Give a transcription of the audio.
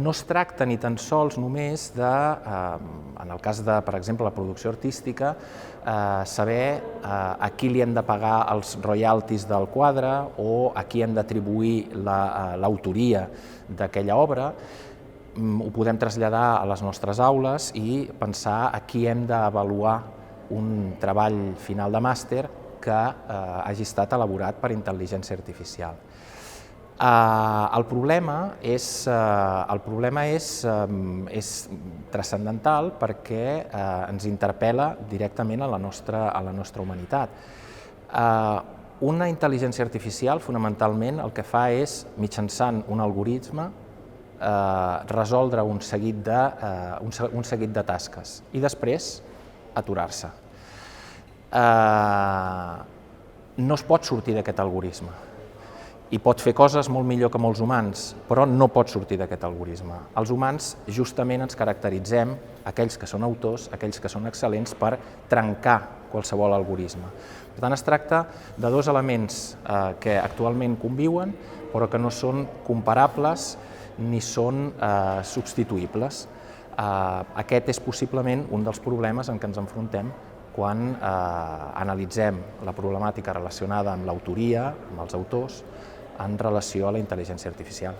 no es tracta ni tan sols només de, en el cas de, per exemple, la producció artística, saber a qui li hem de pagar els royalties del quadre o a qui hem d'atribuir l'autoria d'aquella obra. Ho podem traslladar a les nostres aules i pensar a qui hem d'avaluar un treball final de màster que hagi estat elaborat per intel·ligència artificial. El problema és transcendental perquè ens interpel·la directament a la nostra humanitat. Una intel·ligència artificial, fonamentalment, el que fa és, mitjançant un algoritme, resoldre un seguit de tasques i després aturar-se. No es pot sortir d'aquest algoritme i pot fer coses molt millor que molts humans, però no pot sortir d'aquest algoritme. Els humans justament ens caracteritzem, aquells que són autors, aquells que són excel·lents, per trencar qualsevol algoritme. Per tant, es tracta de dos elements que actualment conviuen, però que no són comparables ni són substituïbles. Aquest és possiblement un dels problemes en què ens enfrontem quan analitzem la problemàtica relacionada amb l'autoria, amb els autors, en relació a la intel·ligència artificial.